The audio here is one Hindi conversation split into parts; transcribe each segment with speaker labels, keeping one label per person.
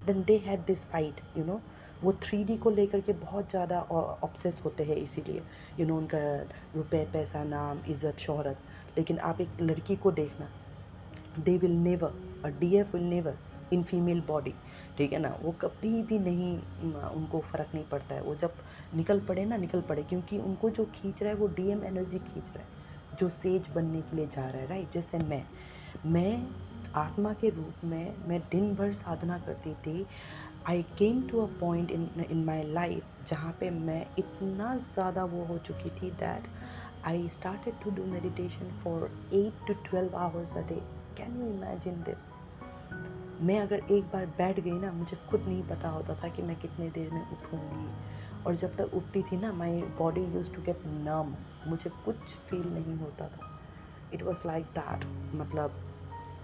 Speaker 1: Then they had this fight, वो 3D को लेकर के बहुत ज़्यादा ऑब्सेस होते हैं, इसीलिए उनका रुपए पैसा नाम इज़्ज़त शोहरत। लेकिन आप एक लड़की को देखना, they will never, a DF will never in female body, ठीक है ना, वो कभी भी नहीं उनको फ़र्क नहीं पड़ता है। वो जब निकल पड़े ना, निकल पड़े, क्योंकि उनको जो खींच रहा है वो डीएम एनर्जी खींच रहा है, जो सेज बनने के लिए जा रहा है, राइट। जैसे मैं आत्मा के रूप में मैं दिन भर साधना करती थी। I came to a point in my life जहाँ पे मैं इतना ज़्यादा वो हो चुकी थी that I started to do meditation for 8 to 12 hours a day. Can you imagine this? मैं अगर एक बार बैठ गई ना, मुझे खुद नहीं पता होता था कि मैं कितने देर में उठूँगी। और जब तक उठती थी ना, my body use to get numb, मुझे कुछ फील नहीं होता था। It was like that. मतलब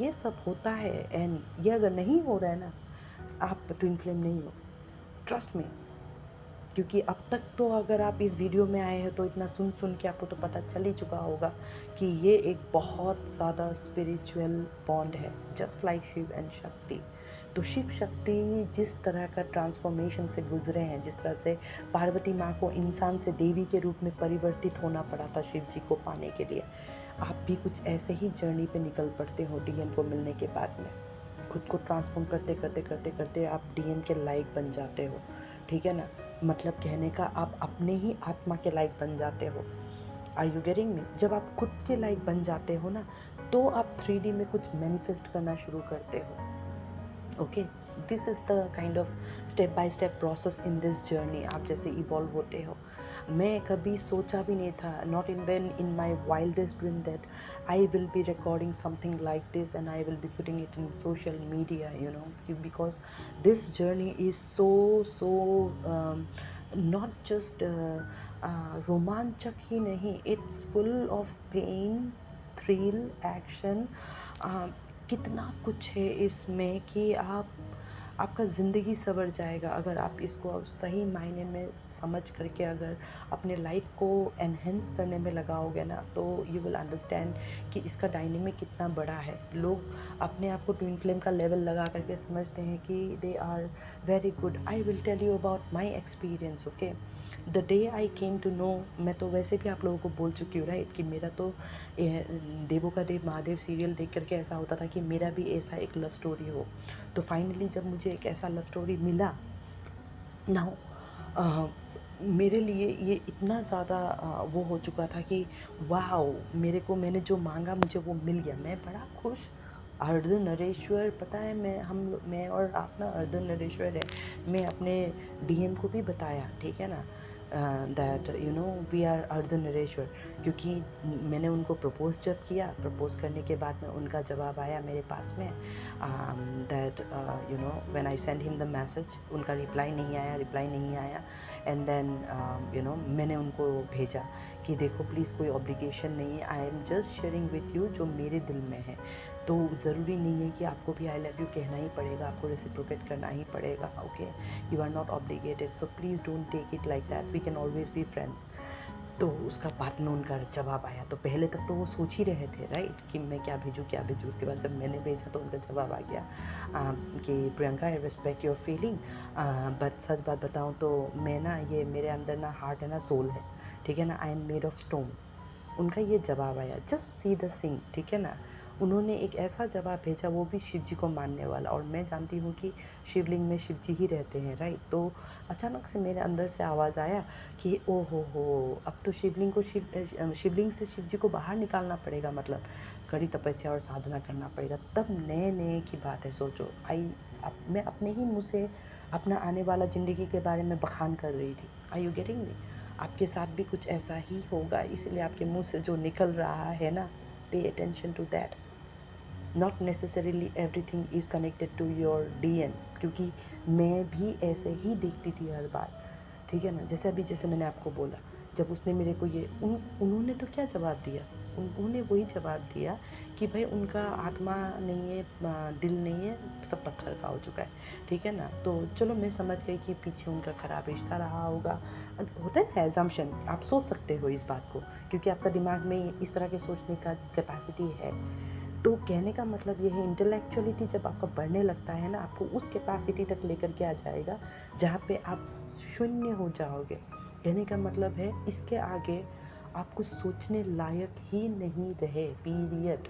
Speaker 1: ये सब होता है, एंड ये अगर नहीं हो रहा है ना, आप ट्विन फ्लेम नहीं हो, ट्रस्ट मी। क्योंकि अब तक तो अगर आप इस वीडियो में आए हैं तो इतना सुन सुन के आपको तो पता चल ही चुका होगा कि ये एक बहुत ज़्यादा स्पिरिचुअल बॉन्ड है, जस्ट लाइक शिव एंड शक्ति। तो शिव शक्ति जिस तरह का ट्रांसफॉर्मेशन से गुजरे हैं, जिस तरह से पार्वती माँ को इंसान से देवी के रूप में परिवर्तित होना पड़ा था शिव जी को पाने के लिए, आप भी कुछ ऐसे ही जर्नी पे निकल पड़ते हो डीएन को मिलने के बाद में। खुद को ट्रांसफॉर्म करते करते करते करते आप डीएन के लायक बन जाते हो, ठीक है ना। मतलब कहने का, आप अपने ही आत्मा के लायक बन जाते हो। Are you getting me? जब आप खुद के लायक बन जाते हो ना, तो आप 3D में कुछ मैनिफेस्ट करना शुरू करते हो। Okay, this is the kind of step by step process in this journey. आप जैसे इवॉल्व होते हो, मैं कभी सोचा भी नहीं था, not even in my wildest dream, that I will be recording something like this and I will be putting it in social media, because this journey is so not just रोमांचक ही नहीं, it's full of pain, thrill, action, कितना कुछ है इसमें कि आपका ज़िंदगी संवर जाएगा अगर आप इसको सही मायने में समझ करके अगर अपने लाइफ को एनहेंस करने में लगाओगे ना, तो यू विल अंडरस्टैंड कि इसका डायनेमिक कितना बड़ा है। लोग अपने आप को ट्विन फ्लेम का लेवल लगा करके समझते हैं कि they are very good. I will tell you about my experience. Okay, the day I came to know, मैं तो वैसे भी आप लोगों को बोल चुकी हूँ, राइट, कि मेरा तो देवों का देव महादेव सीरियल देख करके ऐसा होता था कि मेरा भी ऐसा एक लव स्टोरी हो। तो फाइनली जब मुझे एक ऐसा लव स्टोरी मिला नाउ, मेरे लिए ये इतना ज़्यादा वो हो चुका था कि वाओ, मैंने जो मांगा मुझे वो मिल गया। मैं बड़ा खुश। अर्धनरेश्वर, पता है, मैं और आप ना अर्धनरेश्वर है। मैं अपने डीएम को भी बताया, ठीक है ना, दैट वी आर अर्धनरेश्वर। क्योंकि मैंने उनको प्रपोज जब किया, प्रपोज करने के बाद में उनका जवाब आया मेरे पास में, that when I send him the message, उनका रिप्लाई नहीं आया। एंड देन मैंने उनको भेजा कि देखो प्लीज़, कोई ऑब्लिगेशन नहीं है, I am just sharing with you जो मेरे दिल में है। तो ज़रूरी नहीं है कि आपको भी आई लव यू कहना ही पड़ेगा, आपको रेसिप्रोकेट करना ही पड़ेगा। Okay, you are not obligated, so please don't take it like that, we can always be friends. तो उसका बाद में उनका जवाब आया। तो पहले तक तो वो सोच ही रहे थे, राइट, कि मैं क्या भेजूँ क्या भेजूँ। उसके बाद जब मैंने भेजा तो उनका जवाब आ गया कि Priyanka, I respect your feeling, but सच बात बताऊँ तो मैं ना, ये मेरे अंदर ना हार्ट है ना सोल है, ठीक है ना, I am made of stone. उनका ये जवाब आया, जस्ट सी द सिंग, ठीक है ना। उन्होंने एक ऐसा जवाब भेजा, वो भी शिव जी को मानने वाला, और मैं जानती हूँ कि शिवलिंग में शिव जी ही रहते हैं, राइट। तो अचानक से मेरे अंदर से आवाज़ आया कि ओ हो, अब तो शिवलिंग से शिव जी को बाहर निकालना पड़ेगा, मतलब कड़ी तपस्या और साधना करना पड़ेगा। तब नए नए की बात है, सोचो। मैं अपने ही मुँह से अपना आने वाला ज़िंदगी के बारे में बखान कर रही थी। Are you getting me? आपके साथ भी कुछ ऐसा ही होगा, इसलिए आपके मुंह से जो निकल रहा है ना, pay attention to that. Not necessarily everything is connected to your DN, क्योंकि मैं भी ऐसे ही देखती थी हर बार, ठीक है ना। जैसे मैंने आपको बोला, जब उसने मेरे को ये उन्होंने तो क्या जवाब दिया, उन्होंने वही जवाब दिया कि भाई उनका आत्मा नहीं है, दिल नहीं है, सब पत्थर का हो चुका है, ठीक है ना। तो चलो, मैं समझ गई कि पीछे उनका ख़राब रिश्ता रहा होगा। होता है ना एजम्पशन, आप सोच सकते हो इस बात को, क्योंकि आपका दिमाग में इस तरह के सोचने का कैपेसिटी है। तो कहने का मतलब ये है, इंटेलेक्चुअलिटी जब आपका बढ़ने लगता है ना, आपको उस कैपेसिटी तक लेकर के आ जाएगा जहाँ पे आप शून्य हो जाओगे। कहने का मतलब है इसके आगे आपको सोचने लायक ही नहीं रहे, पीरियड।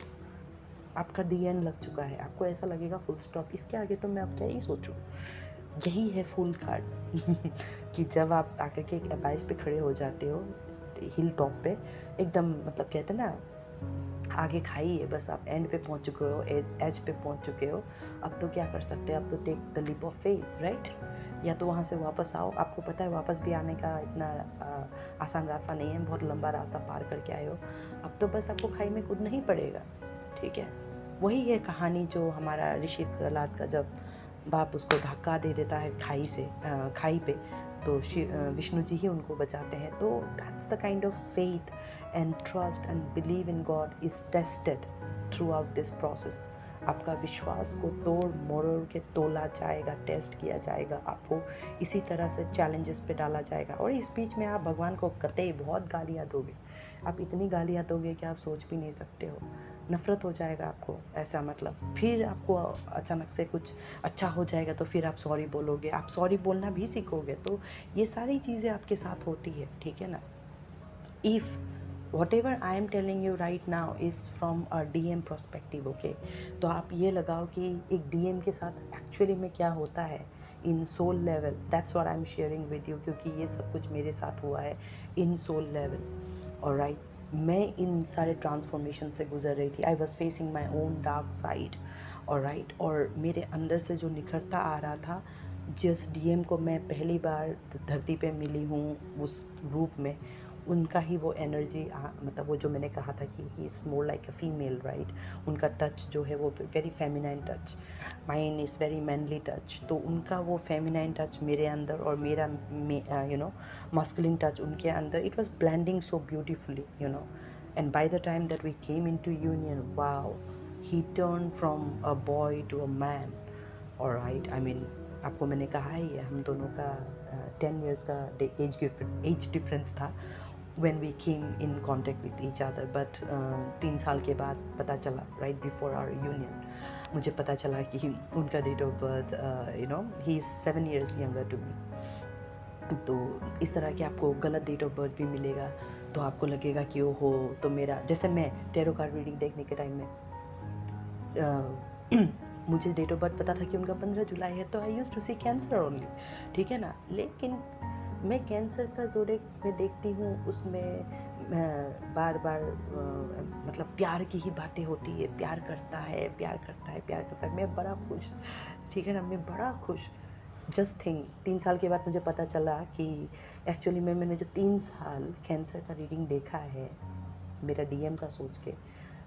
Speaker 1: आपका दी एंड लग चुका है, आपको ऐसा लगेगा फुल स्टॉप, इसके आगे तो मैं अब क्या ही सोचूं। यही है फुल कार्ड कि जब आप आकर के एक अबाइस पे खड़े हो जाते हो, हिल टॉप पे एकदम, मतलब कहते हैं ना आगे खाई है, बस आप एंड पे पहुंच चुके हो, एज पे पहुंच चुके हो। अब तो क्या कर सकते हैं, अब तो take the leap of faith, right. या तो वहाँ से वापस आओ, आपको पता है वापस भी आने का इतना आसान रास्ता नहीं है, बहुत लंबा रास्ता पार करके आए हो। अब तो बस आपको खाई में कूदना ही पड़ेगा, ठीक है। वही है कहानी जो हमारा ऋषि प्रहलाद का, जब बाप उसको धक्का दे देता है खाई पे, तो विष्णु जी ही उनको बचाते हैं। तो that's the kind of faith and trust and believe in God is tested through out this process. आपका विश्वास को तोड़ मरोड़ के तोला जाएगा, टेस्ट किया जाएगा, आपको इसी तरह से चैलेंजेस पे डाला जाएगा। और इस बीच में आप भगवान को कतई बहुत गालियाँ दोगे, आप इतनी गालियाँ दोगे कि आप सोच भी नहीं सकते हो। नफ़रत हो जाएगा आपको, ऐसा मतलब फिर आपको अचानक से कुछ अच्छा हो जाएगा तो फिर आप सॉरी बोलोगे, आप सॉरी बोलना भी सीखोगे। तो ये सारी चीज़ें आपके साथ होती है, ठीक है ना। If whatever I am telling you right now is from a DM perspective, okay, तो आप ये लगाओ कि एक DM के साथ एक्चुअली में क्या होता है in soul level, that's what I am sharing with you, क्योंकि ये सब कुछ मेरे साथ हुआ है इन सोल लेवल। ऑलराइट, मैं इन सारे ट्रांसफॉर्मेशन से गुजर रही थी, I was facing my own dark side, alright. और मेरे अंदर से जो निखरता आ रहा था, जिस DM को मैं पहली बार धरती पे मिली हूँ उस रूप में, उनका ही वो एनर्जी, मतलब वो जो मैंने कहा था कि he is more like a female, right. उनका टच जो है वो very feminine touch, mine is very manly touch. तो उनका वो फेमिनाइन टच मेरे अंदर और मेरा मस्कुलिन टच उनके अंदर, it was blending so beautifully, and by the time that we came in to union, wow, he turn from a boy to a man, alright. I mean, आपको मैंने कहा ही है, हम दोनों का 10 years का एज डिफरेंस था when we came in contact with each other, but 3 साल के बाद पता चला, right before our union, मुझे पता चला कि उनका date of birth, he is 7 years younger to me। तो इस तरह के आपको गलत डेट ऑफ बर्थ भी मिलेगा, तो आपको लगेगा कि ओहो, तो मेरा, जैसे मैं टैरो कार्ड रीडिंग देखने के टाइम में मुझे डेट ऑफ बर्थ पता था कि उनका 15 जुलाई है, तो I used to see cancer only, ठीक है ना। लेकिन मैं कैंसर का जोड़ेक में देखती हूँ, उसमें बार बार मतलब प्यार की ही बातें होती है, प्यार करता है, प्यार करता है, प्यार करता है। मैं बड़ा खुश, ठीक है ना, मैं बड़ा खुश। जस्ट थिंक, 3 साल के बाद मुझे पता चला कि एक्चुअली मैंने जो 3 साल कैंसर का रीडिंग देखा है मेरा DM का सोच के,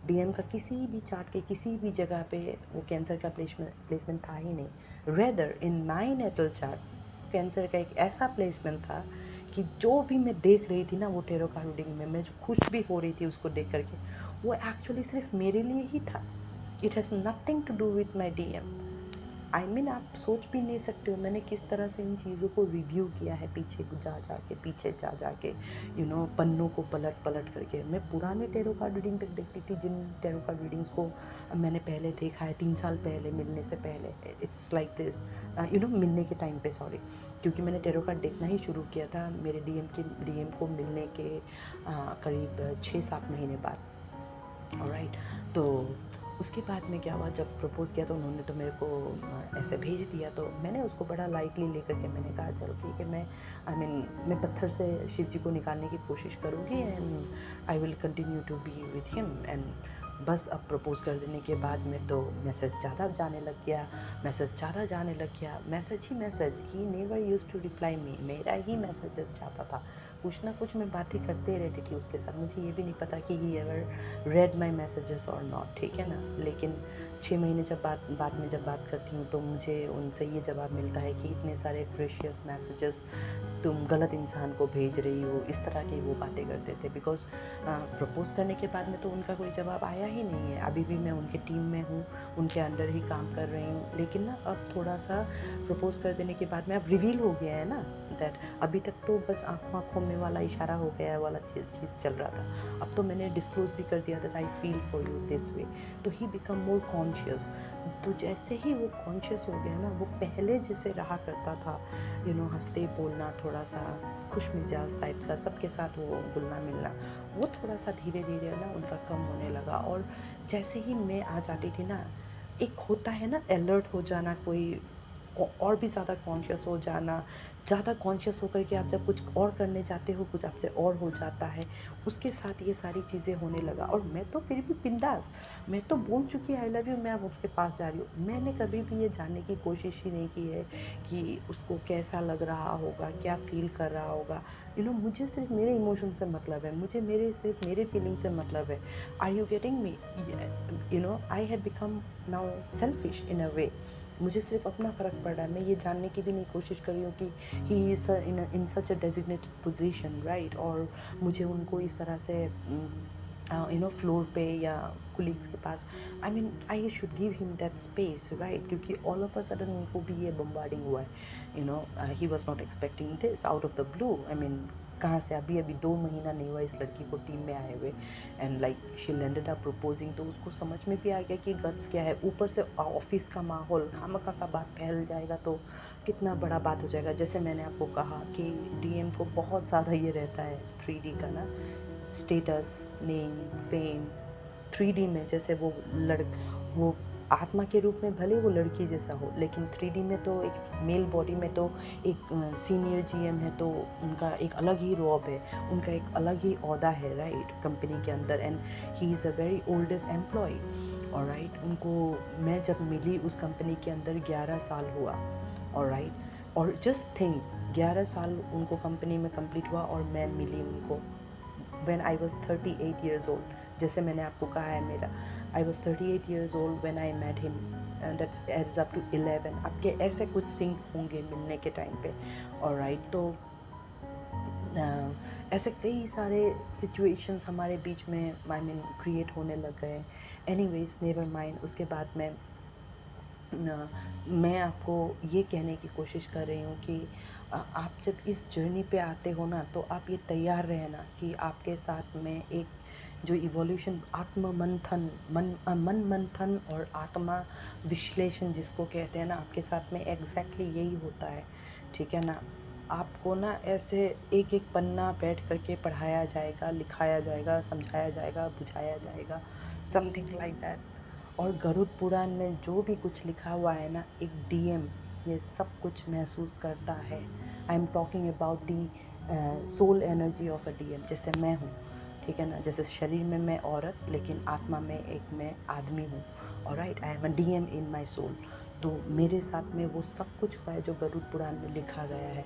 Speaker 1: DM का किसी भी चार्ट के किसी भी जगह पे वो कैंसर का प्लेसमेंट था ही नहीं। Rather in my natal chart cancer का एक ऐसा प्लेसमेंट था कि जो भी मैं देख रही थी ना वो टैरो कार्ड रीडिंग में, मैं जो खुश भी हो रही थी उसको देख करके, वो एक्चुअली सिर्फ मेरे लिए ही था। It has nothing to do with my DM। I mean, आप सोच भी नहीं सकते हो मैंने किस तरह से इन चीज़ों को रिव्यू किया है, पीछे जा के पन्नों को पलट पलट करके। मैं पुराने टैरो कार्ड रीडिंग तक देखती थी, जिन टैरो कार्ड रीडिंग्स को मैंने पहले देखा है 3 साल पहले, मिलने से पहले। इट्स लाइक दिस, मिलने के टाइम पे, सॉरी, क्योंकि मैंने टैरो कार्ड देखना ही शुरू किया था मेरे DM को मिलने के करीब 6-7 महीने बाद, ऑलराइट। तो उसके बाद में क्या हुआ, जब प्रपोज़ किया तो उन्होंने तो मेरे को ऐसे भेज दिया, तो मैंने उसको बड़ा लाइटली लेकर के मैंने कहा चलो ठीक है, मैं पत्थर से शिव जी को निकालने की कोशिश करूँगी and I will continue to be with him. And बस अब प्रपोज़ कर देने के बाद में तो मैसेज ज़्यादा जाने लग गया, message he never used to reply me, मेरा ही मैसेजेस जाता था, कुछ ना कुछ मैं बातें करते रहती थी उसके साथ। मुझे ये भी नहीं पता कि he ever read my messages और नॉट, ठीक है ना। लेकिन 6 महीने बाद में जब बात करती हूँ तो मुझे उनसे ये जवाब मिलता है कि इतने सारे प्रेशियस मैसेजेस तुम गलत इंसान को भेज रही हो, इस तरह की वो बातें करते थे। बिकॉज प्रपोज़ करने के बाद में तो उनका कोई जवाब आया आया ही नहीं है। अभी भी मैं उनके टीम में हूँ, उनके अंडर ही काम कर रही हूँ, लेकिन ना अब थोड़ा सा प्रपोज कर देने के बाद में अब रिवील हो गया है ना दैट अभी तक तो बस आँखों में वाला इशारा हो गया है वाला चीज़ चल रहा था। अब तो मैंने डिस्क्लोज भी कर दिया that I feel for you this way. तो ही बिकम मोर कॉन्शियस। तो जैसे ही वो कॉन्शियस हो गया ना, वो पहले जैसे रहा करता था हंसते बोलना, थोड़ा सा खुश मिजाज टाइप का, सबके साथ वो घुलना मिलना, वो थोड़ा सा धीरे धीरे ना उनका कम होने लगा। और जैसे ही मैं आ जाती थी ना, एक होता है ना अलर्ट हो जाना, कोई और भी ज़्यादा कॉन्शियस हो जाना, ज़्यादा कॉन्शियस होकर के आप जब कुछ और करने जाते हो, कुछ आपसे और हो जाता है, उसके साथ ये सारी चीज़ें होने लगा। और मैं तो फिर भी बिंदास, मैं तो बोल चुकी आई लव यू, मैं अब उसके पास जा रही हूँ। मैंने कभी भी ये जानने की कोशिश ही नहीं की है कि उसको कैसा लग रहा होगा, क्या फ़ील कर रहा होगा। मुझे सिर्फ मेरे इमोशन से मतलब है, मुझे सिर्फ मेरे फीलिंग से मतलब है। Are you getting me? I have become now selfish in a way. मुझे सिर्फ अपना फ़र्क पड़ रहा है। मैं ये जानने की भी नहीं कोशिश कर रही हूँ कि he is in such a designated position, right? और मुझे उनको इस तरह से फ्लोर पे या कुलीग्स के पास, I mean I should give him that space, right? क्योंकि ऑल ऑफ अ सडन उनको भी ये बम्बार्डिंग हुआ है। He was not expecting this out of the blue. I mean कहाँ से, अभी अभी 2 महीना नहीं हुआ इस लड़की को टीम में आए हुए, and like she landed up proposing. तो उसको समझ में भी आ गया कि गट्स क्या है। ऊपर से ऑफिस का माहौल, खामखा का बात फैल जाएगा तो कितना बड़ा बात हो जाएगा। जैसे मैंने आपको कहा कि डीएम को बहुत ज़्यादा ये रहता है 3D का ना, स्टेटस, नेम, फेम। 3D में जैसे वो आत्मा के रूप में भले वो लड़की जैसा हो, लेकिन 3D में तो एक मेल बॉडी में तो एक सीनियर जीएम है, तो उनका एक अलग ही रॉब है, उनका एक अलग ही ओहदा है, राइट, कंपनी के अंदर। And he is a very oldest employee, और राइट, उनको मैं जब मिली उस कंपनी के अंदर 11 साल हुआ, और राइट। और जस्ट थिंक, 11 साल उनको कंपनी में कंप्लीट हुआ और मैं मिली उनको when I was 38 years old। जैसे मैंने आपको कहा है मेरा, I was 38 years old when I met him, and that's adds up to 11। आपके ऐसे कुछ सिंक होंगे मिलने के टाइम पे, और राइट। तो ऐसे कई सारे सिचुएशंस हमारे बीच में आई मीन क्रिएट होने लग गए। Anyways never mind. उसके बाद मैं आपको ये कहने की कोशिश कर रही हूँ कि आप जब इस जर्नी पे आते हो ना, तो आप ये तैयार रहना कि आपके साथ में एक जो इवोल्यूशन, आत्म मंथन, मन मंथन और आत्मा विश्लेषण जिसको कहते हैं ना, आपके साथ में एग्जैक्टली यही होता है, ठीक है ना। आपको ना ऐसे एक एक पन्ना बैठ करके पढ़ाया जाएगा, लिखाया जाएगा, समझाया जाएगा, बुझाया जाएगा, समथिंग लाइक दैट। और गरुड़ पुराण में जो भी कुछ लिखा हुआ है ना, एक डीएम ये सब कुछ महसूस करता है। I am talking about the soul energy of a DM. जैसे मैं हूँ, ठीक है ना, जैसे शरीर में मैं औरत, लेकिन आत्मा में एक मैं आदमी हूँ, और right, I am a DM in my soul. तो मेरे साथ में वो सब कुछ हुआ है जो गरुड़ पुराण में लिखा गया है।